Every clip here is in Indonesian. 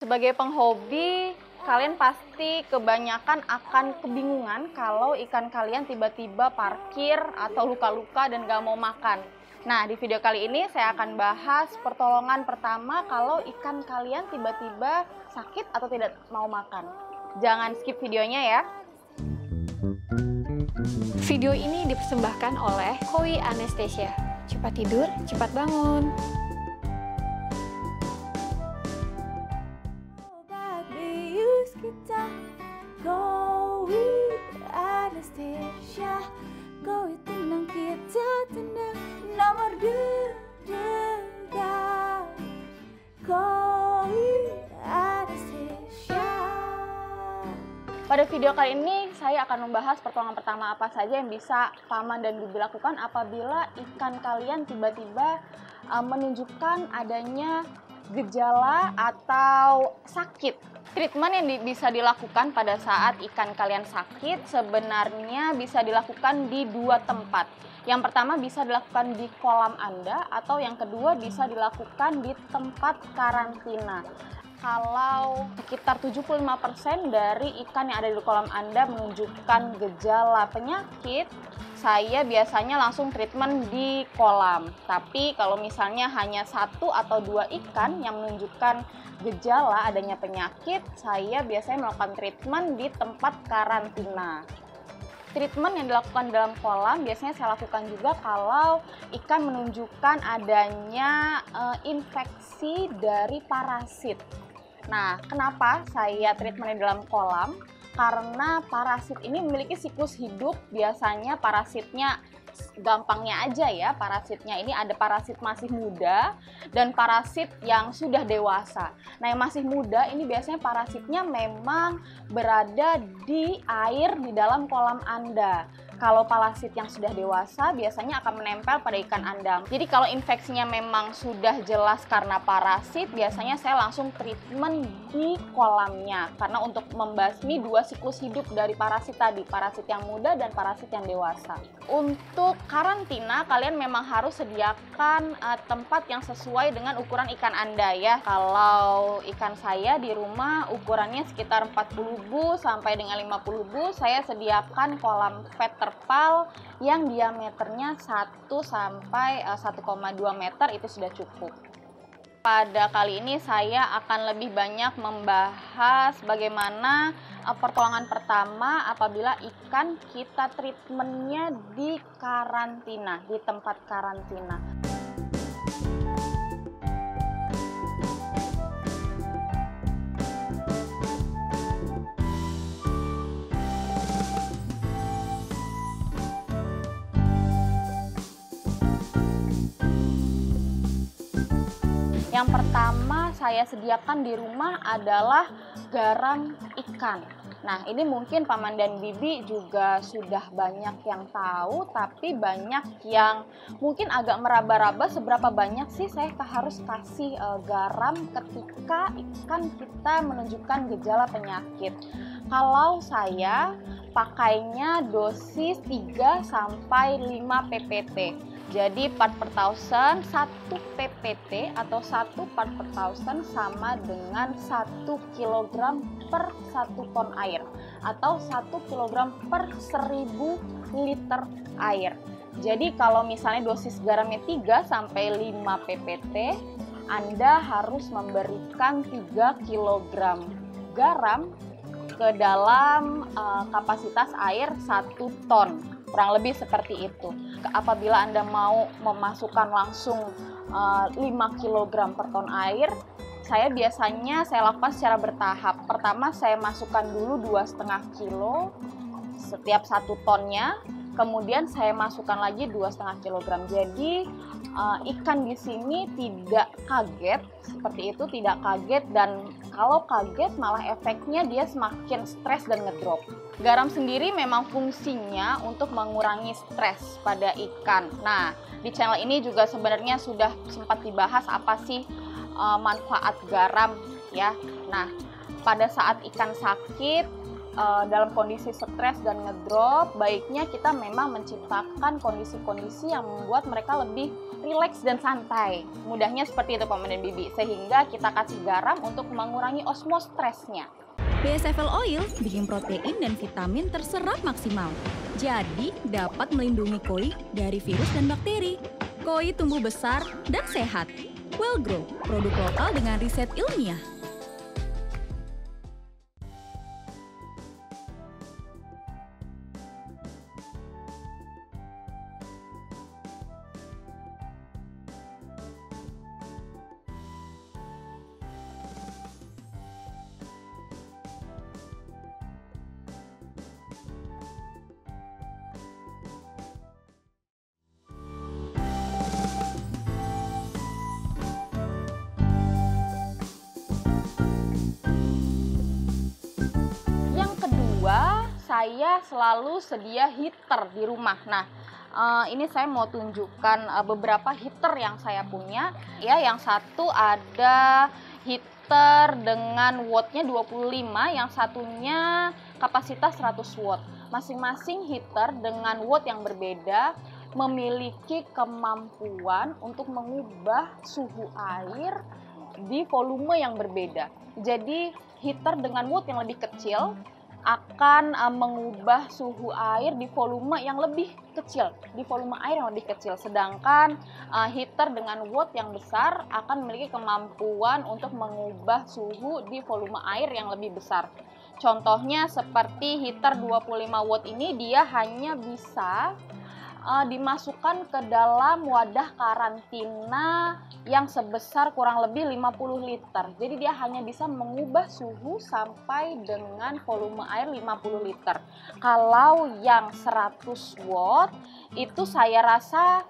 Sebagai penghobi, kalian pasti kebanyakan akan kebingungan kalau ikan kalian tiba-tiba parkir atau luka-luka dan gak mau makan. Nah, di video kali ini saya akan bahas pertolongan pertama kalau ikan kalian tiba-tiba sakit atau tidak mau makan. Jangan skip videonya ya. Video ini dipersembahkan oleh Koi Anesthesia. Cepat tidur, cepat bangun. Kita Koi Anesthesia, Koi tenang kita tenang, nomor 2 Koi Anesthesia. Pada video kali ini saya akan membahas pertolongan pertama apa saja yang bisa paman dan bibi lakukan apabila ikan kalian tiba-tiba menunjukkan adanya gejala atau sakit. Treatment yang bisa dilakukan pada saat ikan kalian sakit sebenarnya bisa dilakukan di dua tempat. Yang pertama bisa dilakukan di kolam Anda atau yang kedua bisa dilakukan di tempat karantina. Kalau sekitar 75% dari ikan yang ada di kolam Anda menunjukkan gejala penyakit, saya biasanya langsung treatment di kolam. Tapi kalau misalnya hanya 1 atau 2 ikan yang menunjukkan gejala adanya penyakit, saya biasanya melakukan treatment di tempat karantina. Treatment yang dilakukan dalam kolam biasanya saya lakukan juga kalau ikan menunjukkan adanya infeksi dari parasit. Nah, kenapa saya treatment di dalam kolam? Karena parasit ini memiliki siklus hidup, biasanya parasitnya gampangnya aja ya, parasitnya ini ada parasit masih muda dan parasit yang sudah dewasa. Nah, yang masih muda ini biasanya parasitnya memang berada di air di dalam kolam Anda. Kalau parasit yang sudah dewasa biasanya akan menempel pada ikan Anda. Jadi kalau infeksinya memang sudah jelas karena parasit, biasanya saya langsung treatment di kolamnya. Karena untuk membasmi dua siklus hidup dari parasit tadi, parasit yang muda dan parasit yang dewasa. Untuk karantina, kalian memang harus sediakan tempat yang sesuai dengan ukuran ikan Anda ya. Kalau ikan saya di rumah ukurannya sekitar 40 bu sampai dengan 50 bu, saya sediakan kolam vet terpal yang diameternya 1 sampai 1,2 meter itu sudah cukup. Pada kali ini saya akan lebih banyak membahas bagaimana pertolongan pertama apabila ikan kita treatmentnya di karantina, di tempat karantina. Yang pertama saya sediakan di rumah adalah garam ikan. Nah, ini mungkin paman dan bibi juga sudah banyak yang tahu, tapi banyak yang mungkin agak meraba-raba seberapa banyak sih saya harus kasih garam ketika ikan kita menunjukkan gejala penyakit. Kalau saya pakainya dosis 3 sampai 5 ppt. Jadi part per thousand 1 ppt atau 1 part per thousand sama dengan 1 kg per 1 ton air atau 1 kg per 1000 liter air. Jadi kalau misalnya dosis garamnya 3 sampai 5 ppt, Anda harus memberikan 3 kg garam ke dalam kapasitas air 1 ton. Kurang lebih seperti itu. Apabila Anda mau memasukkan langsung 5 kg per ton air, saya lakukan secara bertahap. Pertama saya masukkan dulu 2,5 kilo setiap 1 tonnya. Kemudian saya masukkan lagi 2,5 kg. Jadi ikan di sini tidak kaget seperti itu, tidak kaget, dan kalau kaget malah efeknya dia semakin stres dan ngedrop. Garam sendiri memang fungsinya untuk mengurangi stres pada ikan. Nah, di channel ini juga sebenarnya sudah sempat dibahas apa sih manfaat garam ya. Nah, pada saat ikan sakit dalam kondisi stres dan ngedrop, baiknya kita memang menciptakan kondisi-kondisi yang membuat mereka lebih rileks dan santai. Mudahnya seperti itu Paman dan Bibi, sehingga kita kasih garam untuk mengurangi osmos stresnya. BSFL Oil bikin protein dan vitamin terserap maksimal. Jadi dapat melindungi koi dari virus dan bakteri. Koi tumbuh besar dan sehat. Well Grow, produk lokal dengan riset ilmiah. Saya selalu sedia heater di rumah. Nah, ini saya mau tunjukkan beberapa heater yang saya punya. Ya, yang satu ada heater dengan wattnya 25, yang satunya kapasitas 100 watt. Masing-masing heater dengan watt yang berbeda memiliki kemampuan untuk mengubah suhu air di volume yang berbeda. Jadi, heater dengan watt yang lebih kecil akan mengubah suhu air di volume yang lebih kecil, sedangkan heater dengan watt yang besar akan memiliki kemampuan untuk mengubah suhu di volume air yang lebih besar. Contohnya seperti heater 25 watt ini, dia hanya bisa dimasukkan ke dalam wadah karantina yang sebesar kurang lebih 50 liter. Jadi dia hanya bisa mengubah suhu sampai dengan volume air 50 liter. Kalau yang 100 watt itu saya rasa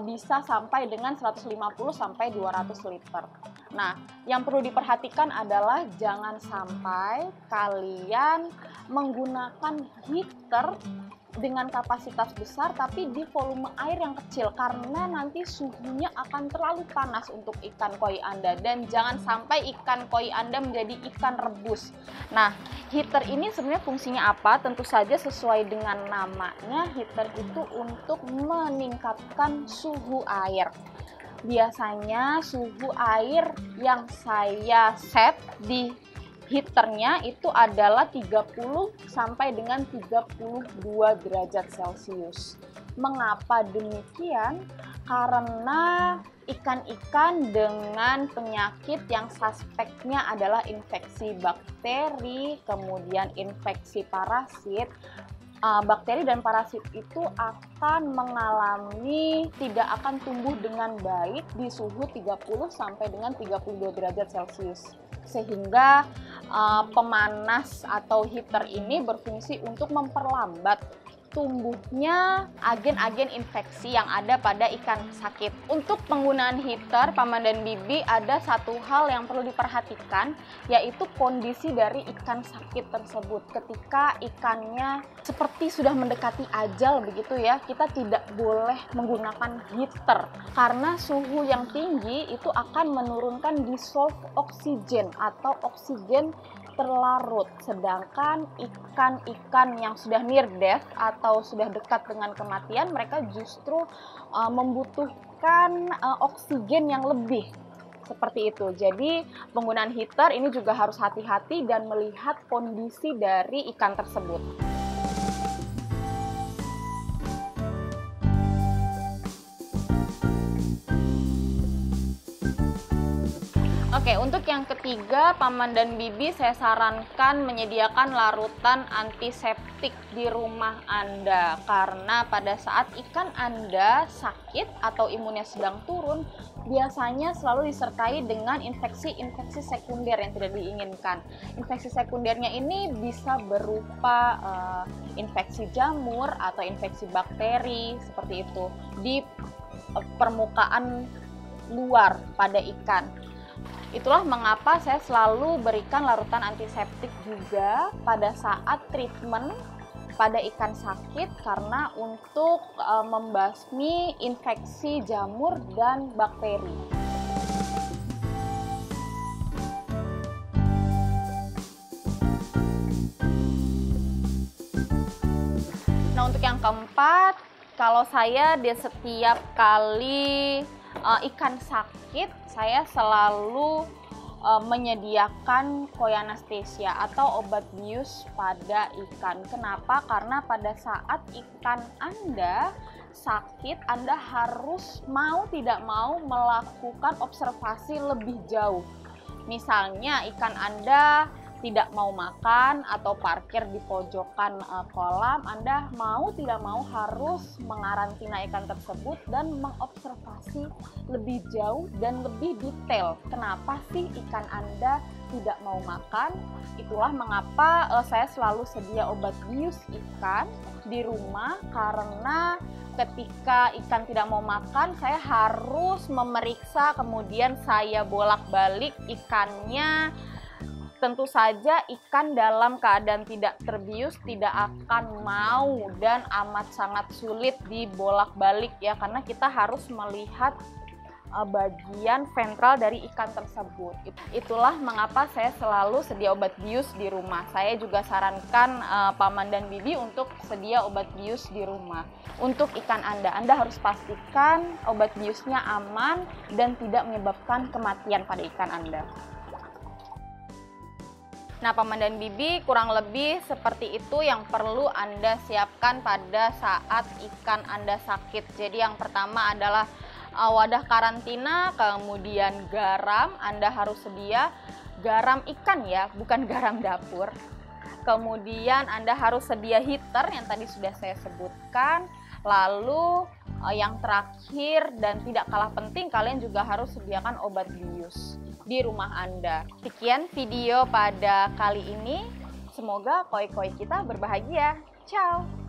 bisa sampai dengan 150 sampai 200 liter. Nah, yang perlu diperhatikan adalah jangan sampai kalian menggunakan heater dengan kapasitas besar tapi di volume air yang kecil, karena nanti suhunya akan terlalu panas untuk ikan koi Anda, dan jangan sampai ikan koi Anda menjadi ikan rebus. Nah, heater ini sebenarnya fungsinya apa? Tentu saja sesuai dengan namanya, heater itu untuk meningkatkan suhu air. Biasanya suhu air yang saya set di heaternya itu adalah 30 sampai dengan 32 derajat Celcius. Mengapa demikian? Karena ikan-ikan dengan penyakit yang suspeknya adalah infeksi bakteri, kemudian infeksi parasit, bakteri dan parasit itu akan mengalami tidak akan tumbuh dengan baik di suhu 30 sampai dengan 32 derajat Celcius. Sehingga pemanas atau heater ini berfungsi untuk memperlambat tumbuhnya agen-agen infeksi yang ada pada ikan sakit. Untuk penggunaan heater, Paman dan Bibi, ada satu hal yang perlu diperhatikan, yaitu kondisi dari ikan sakit tersebut. Ketika ikannya seperti sudah mendekati ajal begitu ya, kita tidak boleh menggunakan heater karena suhu yang tinggi itu akan menurunkan dissolved oksigen atau oksigen terlarut, sedangkan ikan-ikan yang sudah near death atau sudah dekat dengan kematian, mereka justru membutuhkan oksigen yang lebih, seperti itu. Jadi penggunaan heater ini juga harus hati-hati dan melihat kondisi dari ikan tersebut. Oke, untuk yang ketiga, Paman dan Bibi, saya sarankan menyediakan larutan antiseptik di rumah Anda. Karena pada saat ikan Anda sakit atau imunnya sedang turun, biasanya selalu disertai dengan infeksi-infeksi sekunder yang tidak diinginkan. Infeksi sekundernya ini bisa berupa infeksi jamur atau infeksi bakteri, seperti itu, di permukaan luar pada ikan. Itulah mengapa saya selalu berikan larutan antiseptik juga pada saat treatment pada ikan sakit, karena untuk membasmi infeksi jamur dan bakteri. Nah, untuk yang keempat, kalau saya di setiap kali ikan sakit, saya selalu menyediakan koi anesthesia atau obat bius pada ikan. Kenapa? Karena pada saat ikan Anda sakit, Anda harus mau tidak mau melakukan observasi lebih jauh. Misalnya ikan Anda tidak mau makan atau parkir di pojokan kolam, Anda mau tidak mau harus mengarantina ikan tersebut dan mengobservasi lebih jauh dan lebih detail. Kenapa sih ikan Anda tidak mau makan? Itulah mengapa saya selalu sedia obat bius ikan di rumah, karena ketika ikan tidak mau makan, saya harus memeriksa, kemudian saya bolak-balik ikannya. Tentu saja ikan dalam keadaan tidak terbius tidak akan mau dan amat sangat sulit dibolak-balik ya, karena kita harus melihat bagian ventral dari ikan tersebut. Itulah mengapa saya selalu sedia obat bius di rumah. Saya juga sarankan Paman dan Bibi untuk sedia obat bius di rumah. Untuk ikan Anda harus pastikan obat biusnya aman dan tidak menyebabkan kematian pada ikan Anda. Nah, Paman dan Bibi, kurang lebih seperti itu yang perlu Anda siapkan pada saat ikan Anda sakit. Jadi yang pertama adalah wadah karantina, kemudian garam, Anda harus sedia garam ikan ya, bukan garam dapur. Kemudian Anda harus sedia heater yang tadi sudah saya sebutkan. Lalu yang terakhir dan tidak kalah penting, kalian juga harus sediakan obat bius di rumah Anda. Sekian video pada kali ini. Semoga koi-koi kita berbahagia. Ciao!